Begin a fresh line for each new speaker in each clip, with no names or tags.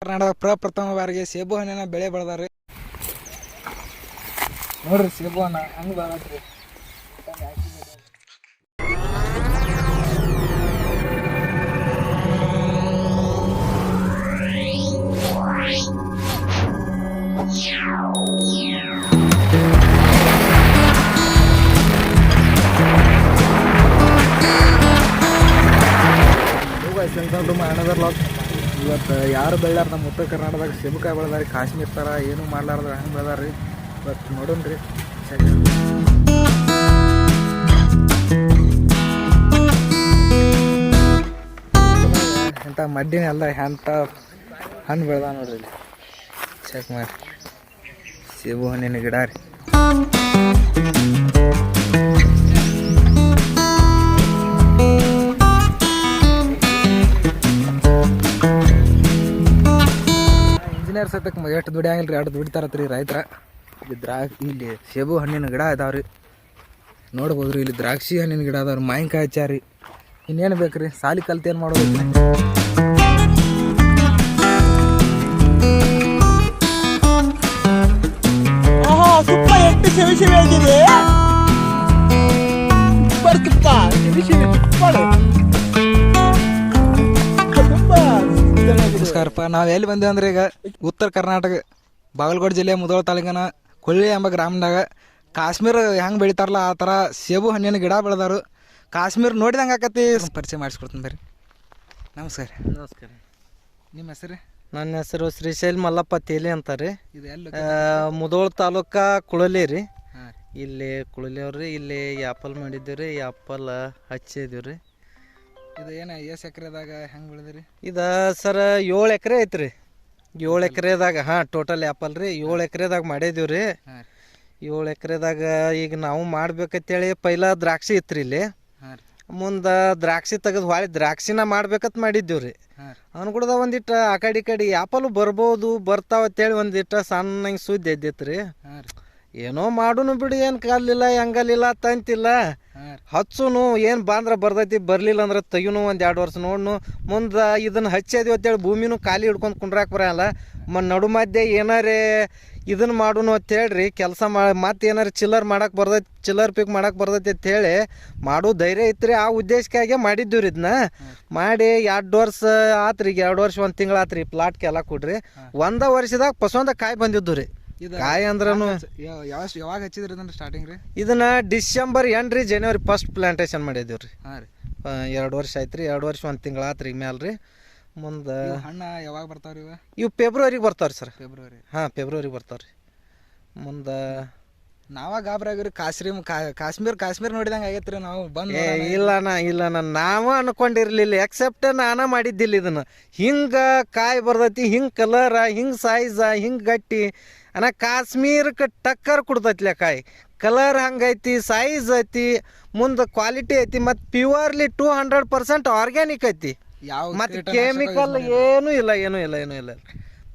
ಕರ್ನಾಟಕ ಪ್ರಪ್ರಥಮ ಬಾರಿಗೆ ಸೇಬು ಹಣ್ಣಿನ ಬೆಳೆ ಬೆಳೆದಾರೆ. ನೋಡ್ರಿ ಸೇಬು ಹಣ್ಣ ಹಂಗೆ ಬೆಳತ್ರಿ. ಇವತ್ತು ಯಾರು ಬೆಳ್ಯಾರ ನಮ್ಮ ಉತ್ತರ ಕರ್ನಾಟಕದಾಗ ಸೇಬುಕಾಯಿ ಬೆಳೆದಾರೆ. ಕಾಶ್ಮೀರ ಥರ ಏನು ಮಾಡ್ಲಾರ್ದ ಹಂಗೆ ಬೆಳೆದಾರೆ. ಇವತ್ತು ನೋಡೋಣ್ರಿ ಎಂಥ ಮಡ್ಡಿನ ಎಲ್ಲ ಎಂಥ ಹಣ್ಣು ಬೆಳೆದ ನೋಡ್ರಿ ಇಲ್ಲಿ. ಚೆಕ್ ಮಾಡಿ ಸೇಬು ಹಣ್ಣಿನ ಗಿಡ ರೀ. ಇಂಜಿನಿಯರ್ ಸತಕ್ಕೆ ಎಷ್ಟು ದುಡಿಯಂಗಿಲ್ಲ ರೀ, ಅಷ್ಟು ದುಡಿತಾರತ್ರಿ ರೈತರ. ಇಲ್ಲಿ ಸೇಬು ಹಣ್ಣಿನ ಗಿಡ ಇದಾವ್ರಿ, ನೋಡ್ಬೋದು ರೀ. ಇಲ್ಲಿ ದ್ರಾಕ್ಷಿ ಹಣ್ಣಿನ ಗಿಡ ಅದಾವ್ರಿ, ಮಾವಿನಕಾಯಿ ಹಚ್ಚಾರಿ. ಇನ್ನೇನು ಬೇಕು ರೀ, ಸಾಲಿ ಕಲ್ತು ಏನು ಮಾಡೋದು. ನಮಸ್ಕಾರಪ್ಪ. ನಾವು ಎಲ್ಲಿ ಬಂದೇವೆ ಅಂದ್ರೆ ಈಗ ಉತ್ತರ ಕರ್ನಾಟಕ ಬಾಗಲಕೋಟೆ ಜಿಲ್ಲೆ ಮುಧೋಳ ತಾಲೂಕಿನ ಕೊಳ್ಳಿ ಎಂಬ ಗ್ರಾಮದಾಗ ಕಾಶ್ಮೀರ ಹೆಂಗೆ ಬೆಳಿತಾರಲ್ಲ ಆ ಥರ ಸೇಬು ಹಣ್ಣಿನ ಗಿಡ ಬೆಳೆದಾರು. ಕಾಶ್ಮೀರ ನೋಡಿದಂಗೆ ಆಕತಿ. ಪರಿಚಯ ಮಾಡಿಸ್ಕೊಡ್ತೀನಿ ಬರ್ರಿ. ನಮಸ್ಕಾರ.
ನಮಸ್ಕಾರ.
ನಿಮ್ಮ ಹೆಸರು?
ನನ್ನ ಹೆಸರು ಶ್ರೀಶೈಲ್ ಮಲ್ಲಪ್ಪ ತೇಲಿ ಅಂತಾರೆ.
ಇದು ಎಲ್ಲಿ?
ಮುಧೋಳ ತಾಲೂಕಾ ಕುಳಲಿ ರೀ. ಇಲ್ಲಿ ಕುಳಲಿ ಅವ್ರಿ. ಇಲ್ಲಿ ಆ್ಯಪಲ್ ಮಾಡಿದ್ದೀವಿ ರೀ, ಆ್ಯಪಲ್ ಹಚ್ಚಿದೀವಿ ರೀ.
ಇದು ಏನು ಎಷ್ಟು ಎಕರೆದಾಗ ಹೆಂಗೆ ಬೆಳೆದಿರಿ?
ಇದು ಸರ್ 7 ಎಕರೆ ಐತ್ರಿ. 7 ಎಕರೆದಾಗ ಟೋಟಲ್ ಆ್ಯಪಲ್ ರೀ. 7 ಎಕರೆದಾಗ ಮಾಡಿದೀವಿ ರೀ. 7 ಎಕರೆದಾಗ ಈಗ ನಾವು ಮಾಡ್ಬೇಕಂತೇಳಿ ಪೈಲ ದ್ರಾಕ್ಷಿ ಇತ್ತು ಇಲ್ಲಿ. ಮುಂದೆ ದ್ರಾಕ್ಷಿ ತೆಗೆದು ಹೊಳಿ ದ್ರಾಕ್ಷಿನ ಮಾಡ್ಬೇಕಂತ ಮಾಡಿದ್ದೀವಿ ರೀ. ಅವ್ನು ಕೂಡ ಒಂದಿಟ್ಟು ಆ ಕಡೆ ಈ ಕಡೆ ಆ್ಯಪಲ್ ಬರ್ಬೋದು ಬರ್ತಾವತ್ತೇಳಿ ಒಂದಿಟ್ಟು ಸಣ್ಣ ಹಿಂಗೆ ಸುದ್ದಿ ಎದ್ದಿತ್ತು ರೀ. ಏನೋ ಮಾಡೋನು ಬಿಡಿ, ಏನು ಕಲ್ಲಿಲ್ಲ ಹೆಂಗಲ್ಲಿಲ್ಲ ತಂತಿಲ್ಲ, ಹಚ್ಚುನು ಏನು ಬಾಂದ್ರೆ ಬರ್ತೈತಿ, ಬರಲಿಲ್ಲ ಅಂದ್ರೆ ತೆಗಿನು 1-2 ವರ್ಷ ನೋಡ್ನು. ಮುಂದೆ ಇದನ್ನು ಹಚ್ಚಿದೀವಿ ಅಂತೇಳಿ ಭೂಮಿನೂ ಖಾಲಿ ಹಿಡ್ಕೊಂಡು ಕುಂಡ್ರಾಕ್ ಬರಲ್ಲ. ನಡು ಮಧ್ಯೆ ಏನಾರೇ ಇದನ್ನು ಮಾಡೋನು ಅಂತೇಳ್ರಿ ಕೆಲಸ ಮತ್ತೆ ಏನಾರು ಚಿಲ್ಲರ್ ಮಾಡಕ್ಕೆ ಬರ್ತೈತಿ, ಚಿಲ್ಲರ್ ಪಿಕ್ ಮಾಡಕ್ಕೆ ಬರ್ತೈತಿ ಅಂತೇಳಿ ಮಾಡೋ ಧೈರ್ಯ ಐತ್ರಿ. ಆ ಉದ್ದೇಶಕ್ಕಾಗೆ ಮಾಡಿದ್ದೀವಿ ರೀ. ಇದನ್ನ ಮಾಡಿ 2 ವರ್ಷ ಆತ್ರಿ. ಈಗ 2 ವರ್ಷ 1 ತಿಂಗಳು ಆತ್ರಿ ಪ್ಲಾಟ್ಗೆ ಎಲ್ಲ ಕೊಡ್ರಿ. 1 ವರ್ಷದಾಗ ಪಸಂದ ಕಾಯಿ ಬಂದಿದ್ದು ರೀ. ಕಾಯಿ ಅಂದ್ರೂ
ಯಾವಾಗ ಹಚ್ಚಿದ್ರಿ ಇದನ್ನ ಸ್ಟಾರ್ಟಿಂಗ್ ರೀ?
ಇದನ್ನ ಡಿಸೆಂಬರ್ ಎಂಡ್ ರೀ, ಜನವರಿ 1 ಪ್ಲಾಂಟೇಶನ್ ಮಾಡಿದ್ದೀವಿ ರೀ. 2 ವರ್ಷ ಆಯ್ತು ರೀ. 2 ವರ್ಷ 1 ತಿಂಗಳು ಆತ್ರಿ ಈಗ ಮ್ಯಾಲೆ ರೀ. ಮುಂದೆ
ಹಣ್ಣು ಯಾವಾಗ ಬರ್ತಾವ್ರಿ?
ಇವು ಫೆಬ್ರವರಿಗೆ ಬರ್ತಾವ್ರಿ ಸರ್.
ಫೆಬ್ರವರಿ?
ಫೆಬ್ರವರಿಗೆ ಬರ್ತಾವ್ರಿ. ಮುಂದೆ
ನಾವಾಗ ಗಾಬ್ರಾಗಿರಿ. ಕಾಶ್ಮೀರ್ ನೋಡಿದಂಗೆ ಆಗೈತೆ ರೀ. ನಾವು ಬಂದು
ಇಲ್ಲ ನಾವು ಅನ್ಕೊಂಡಿರ್ಲಿಲ್ಲ. ಎಕ್ಸೆಪ್ಟ್ ನಾನು ಮಾಡಿದ್ದಿಲ್ಲ ಇದನ್ನು. ಹಿಂಗೆ ಕಾಯಿ ಬರ್ತೈತಿ, ಹಿಂಗೆ ಕಲರ, ಹಿಂಗೆ ಸೈಜ, ಹಿಂಗೆ ಗಟ್ಟಿ ಕಾಶ್ಮೀರಕ್ಕೆ ಟಕ್ಕರ್ ಕೊಡ್ತೈತಿಲ್ಲ ಕಾಯಿ. ಕಲರ್ ಹಂಗೈತಿ, ಸೈಜ್ ಐತಿ, ಮುಂದೆ ಕ್ವಾಲಿಟಿ ಐತಿ, ಮತ್ತು ಪ್ಯೂರ್ಲಿ 200% ಆರ್ಗ್ಯಾನಿಕ್ ಐತಿ. ಮತ್ತು ಕೆಮಿಕಲ್ ಏನೂ ಇಲ್ಲ.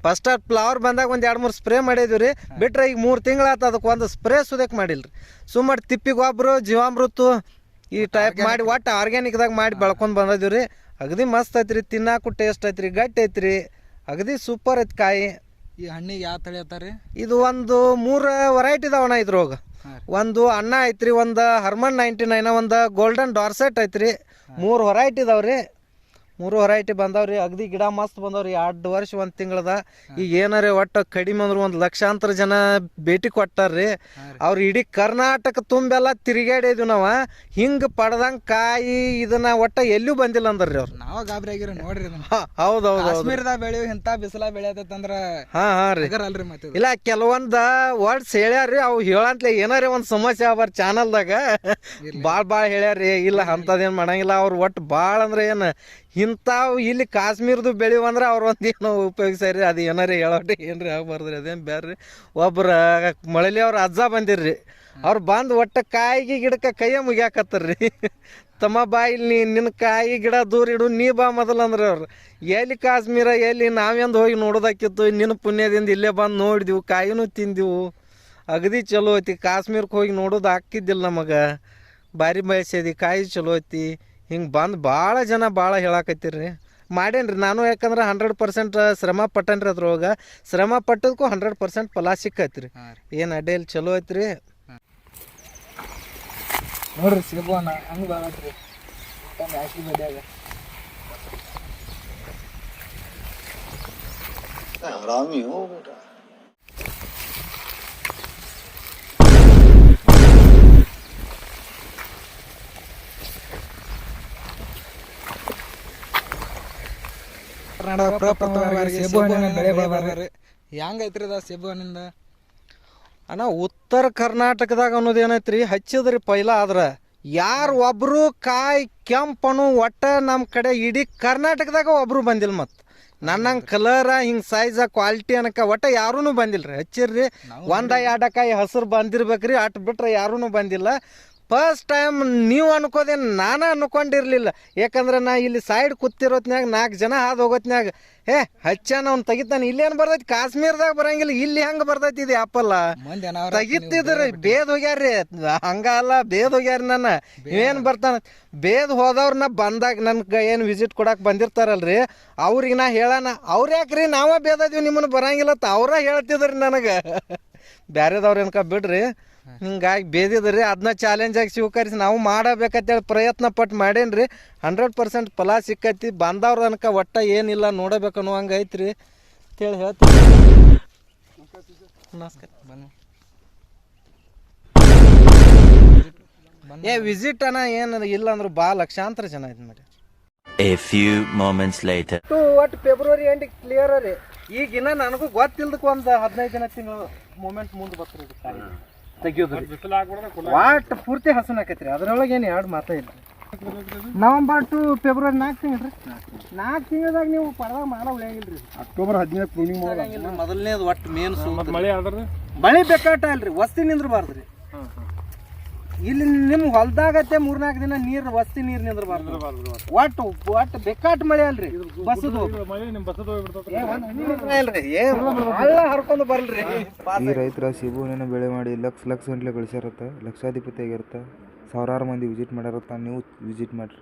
ಫಸ್ಟ್ ಫ್ಲವರ್ ಬಂದಾಗ 1-2-3 ಸ್ಪ್ರೇ ಮಾಡಿದ್ವಿ ರೀ. ಬಿಟ್ರೆ ಈಗ 3 ತಿಂಗಳಾಯ್ತು ಅದಕ್ಕೆ ಒಂದು ಸ್ಪ್ರೇ ಸುದಕ್ಕೆ ಮಾಡಿಲ್ಲ ರೀ. ಸುಮಾರು ತಿಪ್ಪಿ ಗೊಬ್ಬರ, ಜೀವಾಮೃತ ಈ ಟೈಪ್ ಮಾಡಿ ಒಟ್ಟು ಆರ್ಗ್ಯಾನಿಕ್ದಾಗ ಮಾಡಿ ಬೆಳ್ಕೊಂಡು ಬಂದಿದ್ದೀವಿ ರೀ. ಅಗದಿ ಮಸ್ತ್ ಐತ್ರಿ, ತಿನ್ನಾಕು ಟೇಸ್ಟ್ ಐತ್ರಿ, ಗಟ್ಟಿ ಐತ್ರಿ, ಅಗದಿ ಸೂಪರ್ ಐತಿ ಕಾಯಿ.
ಈ ಹಣ್ಣಿಗೆ ಯಾವ ತಳಿ ಹೇಳ್ತಾರೆ?
ಇದು ಒಂದು 3 ವೆರೈಟಿ ಇದಾವಣ್ಣ ಇದ್ರೊಳಗೆ. ಒಂದು ಅನ್ನ ಐತ್ರಿ, ಒಂದು ಹರ್ಮನ್ 99, ಒಂದು ಗೋಲ್ಡನ್ ಡಾರ್ಸೆಟ್ ಐತ್ರಿ. 3 ವೆರೈಟಿ ಇದಾವ್ರಿ. 3 ವೆರೈಟಿ ಬಂದಾವ್ರಿ. ಅಗದಿ ಗಿಡ ಮಸ್ತ್ ಬಂದವ್ರಿ. 2 ವರ್ಷ 1 ತಿಂಗಳದ. ಈಗ ಏನಾರೇ ಒಟ್ಟು ಕಡಿಮೆ ಅಂದ್ರೆ 1 ಲಕ್ಷಾಂತರ ಜನ ಭೇಟಿ ಕೊಟ್ಟಾರ್ರಿ. ಅವ್ರು ಇಡೀ ಕರ್ನಾಟಕ ತುಂಬೆಲ್ಲ ತಿರುಗಾಡಿದ್ವಿ ನಾವು. ಹಿಂಗೆ ಪಡ್ದಂಗೆ ಕಾಯಿ ಇದನ್ನ ಒಟ್ಟ ಎಲ್ಲೂ ಬಂದಿಲ್ಲ ಅಂದ್ರಿ ಅವ್ರು.
ನಾವ ಗಾಬರಿ ಆಗಿರ ನೋಡ್ರಿ.
ಹೌದು
ಕಾಶ್ಮೀರದಾಗ ಬೆಳೆಯೋ ಇಂಥ ಬಿಸಿಲ ಬೆಳೆಯತ್ತಂದ್ರ
ರೀ. ಇಲ್ಲ ಕೆಲವೊಂದು ವರ್ಡ್ಸ್ ಹೇಳ್ಯಾರ್ರಿ. ಅವು ಹೇಳಂತ್ಲೆ ಏನಾರೇ ಒಂದು ಸಮಸ್ಯೆ ಆಗ್ಬಾರ ಚಾನಲ್ದಾಗ ಭಾಳ ಹೇಳ್ಯಾರ್ರಿ. ಇಲ್ಲ ಅಂಥದ್ದೇನು ಮಾಡಂಗಿಲ್ಲ. ಅವ್ರು ಒಟ್ಟು ಭಾಳ ಅಂದ್ರೆ ಏನು ಇಂಥವು ಇಲ್ಲಿ ಕಾಶ್ಮೀರದು ಬೆಳಿವಂದ್ರೆ ಅವ್ರು ಒಂದು ಏನೋ ಉಪಯೋಗಿಸ್ಯಾರಿ. ಅದು ಏನಾರೇ ಹೇಳೋಟಿ ಏನ್ರಿ ಆಗ್ಬಾರ್ದ್ರಿ. ಅದೇನು ಬ್ಯಾರ್ರಿ. ಒಬ್ರು ಮಳಲಿ ಅವ್ರ ಅಜ್ಜ ಬಂದಿರ್ರಿ. ಅವ್ರು ಬಂದು ಒಟ್ಟು ಕಾಯಿಗೆ ಗಿಡಕ್ಕೆ ಕೈಯ ಮುಗಿಯಾಕತ್ತಾರ್ರಿ. ತಮ್ಮ ಬಾ ಇಲ್ಲಿ ನಿನ್ನ ಕಾಯಿ ಗಿಡ ದೂರ ಇಡು, ನೀ ಬಾ ಮೊದಲಂದ್ರೆ ಅವ್ರು. ಎಲ್ಲಿ ಕಾಶ್ಮೀರ, ಎಲ್ಲಿ ನಾವೆಂದು ಹೋಗಿ ನೋಡೋದಾಕಿತ್ತು. ನಿನ್ನ ಪುಣ್ಯದಿಂದ ಇಲ್ಲೇ ಬಂದು ನೋಡಿದೆವು, ಕಾಯಿನೂ ತಿಂದೆವು. ಅಗದಿ ಚಲೋ ಐತಿ. ಕಾಶ್ಮೀರಕ್ಕೆ ಹೋಗಿ ನೋಡೋದು ಹಾಕಿದ್ದಿಲ್ಲ ನಮಗೆ. ಭಾರಿ ಬಯಸಿದಿ, ಕಾಯಿ ಚಲೋ ಐತಿ. ಹಿಂಗೆ ಬಂದು ಭಾಳ ಜನ ಭಾಳ ಹೇಳಾಕತ್ತೀರಿ. ಮಾಡೇನ್ರಿ ನಾನು, ಯಾಕಂದ್ರೆ 100% ಶ್ರಮ ಪಟ್ಟನ್ರಿ ಅದ್ರೊಳಗೆ. ಶ್ರಮ ಪಟ್ಟದಕ್ಕೂ 100% ಫಲ ಸಿಕ್ಕೈತ್ರಿ. ಏನು ಅಡ್ಡಿಯಲ್ಲಿ ಚಲೋ ಐತ್ರಿ.
ನೋಡ್ರಿ ಸೇಬು ಹಣ್ಣ ಹಂಗೆ ಬಾಳತ್ರಿ ಹಾಕಿ ಬಡ್ಯಾಗ.
हरामी हो बेटा.
ಕರ್ನಾಟಕ ಪ್ರಪ್ರಥಮವಾಗಿ ಸೇಬು ಹಣ್ಣಿನ ಬೆಳೆ ಬೆಳೆದಾರೆ. ಹೆಂಗೈತ್ರಿ ಅದ ಸೇಬು ಹಣ್ಣಿಂದ
ಅಣ್ಣ? ಉತ್ತರ ಕರ್ನಾಟಕದಾಗ ಅನ್ನೋದು ಏನೈತ್ರಿ, ಹಚ್ಚಿದ್ರಿ ಪೈಲ ಆದ್ರೆ ಯಾರು ಒಬ್ರು ಕಾಯಿ ಕೆಂಪನು ಒಟ್ಟ ನಮ್ಮ ಕಡೆ ಇಡೀ ಕರ್ನಾಟಕದಾಗ ಒಬ್ರು ಬಂದಿಲ್ಲ. ಮತ್ತು ನನ್ನಂಗೆ ಕಲರ ಹಿಂಗೆ ಸೈಜ ಕ್ವಾಲಿಟಿ ಅನ್ನಕ ಒಟ್ಟ ಯಾರೂ ಬಂದಿಲ್ಲ ರೀ. ಹಚ್ಚಿರ್ರಿ 1-2 ಕಾಯಿ ಹಸಿರು ಬಂದಿರ್ಬೇಕ್ರಿ, ಅಟ್ ಬಿಟ್ರೆ ಯಾರೂ ಬಂದಿಲ್ಲ. ಫಸ್ಟ್ ಟೈಮ್ ನೀವು ಅನ್ಕೋದೇನು ನಾನು ಅನ್ಕೊಂಡಿರ್ಲಿಲ್ಲ. ಯಾಕಂದ್ರೆ ನಾ ಇಲ್ಲಿ ಸೈಡ್ ಕೂತಿರೋತ್ನ್ಯಾಗ 4 ಜನ ಹಾದು ಹೋಗೋತ್ನ್ಯಾಗ ಹಚ್ಚಾನ ಅವ್ನು ತೆಗಿತಾನೆ. ಇಲ್ಲೇನು ಬರ್ತೈತಿ, ಕಾಶ್ಮೀರದಾಗ ಬರಂಗಿಲ್ಲ, ಇಲ್ಲಿ ಹೆಂಗೆ ಬರ್ತೈತಿ ಇದು ಆ್ಯಪಲ್ ತೆಗಿತಿದ್ರಿ. ಬೇದ್ ಹೋಗ್ಯಾರ್ರಿ, ಹಂಗ ಅಲ್ಲ, ಬೇದ್ ಹೋಗ್ಯಾರ. ನನ್ನ ಏನು ಬರ್ತಾನ ಬೇದ್ ಹೋದವ್ರನ್ನ ಬಂದಾಗ ನನ್ಗೆ ಏನು ವಿಸಿಟ್ ಕೊಡಕ್ಕೆ ಬಂದಿರ್ತಾರಲ್ರಿ, ಅವ್ರಿಗೆ ನಾ ಹೇಳೋಣ, ಅವ್ರು ಯಾಕ್ರಿ ನಾವ ಬೇದದೀವಿ ನಿಮ್ಮನ್ನು ಬರಂಗಿಲ್ಲ ಅವ್ರ ಹೇಳ್ತಿದ್ರಿ ನನಗೆ. ಬ್ಯಾರೆದವ್ರು ಏನ್ಕ ಬಿಡ್ರಿ. ಹಿಂಗಾಗಿ ಬೇದಿದ್ರಿ, ಅದನ್ನ ಚಾಲೆಂಜಾಗಿ ಸ್ವೀಕರಿಸಿ ನಾವು ಮಾಡಬೇಕಂತೇಳಿ ಪ್ರಯತ್ನ ಪಟ್ಟು ಮಾಡೇನ್ರಿ. 100% ಫಲ ಸಿಕ್ಕೈತಿ. ಬಂದವ್ರ ತನಕ ಒಟ್ಟ ಏನಿಲ್ಲ ನೋಡಬೇಕು ಅನ್ನೋ ಹಂಗೆ ಐತ್ರಿ ಅಂತೇಳಿ ಹೇಳ್ತೀವಿ. ನಮಸ್ಕಾರ. ವಿಸಿಟ್ ಅನ್ನ ಏನು ಇಲ್ಲ ಅಂದ್ರು ಲಕ್ಷಾಂತರ ಜನ ಐತಿ ಮಾಡಿ.
A few moments later.
ಒಟ್ಟು ಫೆಬ್ರವರಿ ಎಂಡಿಗೆ ಕ್ಲಿಯರ್ ರೀ. ಈಗಿನ ನನಗೂ ಗೊತ್ತಿಲ್ದಕ್ಕೆ ಒಂದು 15 ದಿನ ತಿಂಗಳು ಮೂಮೆಂಟ್ ಮುಂದೆ ಬರ್ತೀರಿ ತೆಗಿಯೋದು. ವಾಟ್ ಪೂರ್ತಿ ಹಸನ್ ಆಕೈತ್ರಿ, ಅದ್ರೊಳಗೆ ಏನು 2 ಮಾತ ಇಲ್ಲ. ನವಂಬರ್ ಟು ಫೆಬ್ರವರಿ 4 ತಿಂಗಳು ರೀ. 4 ತಿಂಗಳದಾಗ ನೀವು ಪರವಾಗಿ ಮಾಲ ಉಳಿಯಂಗಿಲ್ರಿ.
ಅಕ್ಟೋಬರ್ 15 ಪ್ರೂನಿಂಗ್ ಮಾಡೋದು
ಮೊದಲನೇದು ಒಟ್ಟು ಮೇನ್
ಮಳೆ ಆದ್ರೆ
ಮಳೆ ಬೇಕಾಟ ಅಲ್ರಿ, ವಸ್ತಿ ನಿಂದ್ರಬಾರ್ದ್ರಿ. ಇಲ್ಲಿ ನಿಮ್ಮ ಹೊಲ್ದಾಗತ್ತೆ 3-4 ದಿನ ನೀರು ವಸ್ತಿ ನೀರು ನಿಂದ್ರಬಾರ್ದು. ಒಟ್ಟು ಬೇಕಾಟ್ ಮಳೆ ಅಲ್ರಿ. ಬಸ್ಸದು ಹಳ್ಳ ಹರ್ಕೊಂಡು ಬರ್ಲ್ರಿ.
ಈ ರೈತರ ಸೇಬು ಹಣ್ಣಿನ ಬೆಳೆ ಮಾಡಿ ಲಕ್ಷ ಗಂಟ್ಲೆ ಗಳಿಸ್ಯಾರತ್ತ, ಲಕ್ಷಾಧಿಪತಿ ಆಗಿರತ್ತ, ಸಾವಿರಾರು ಮಂದಿ ವಿಸಿಟ್ ಮಾಡ್ಯಾರತ್ತ. ನೀವು ವಿಸಿಟ್ ಮಾಡ್ರಿ.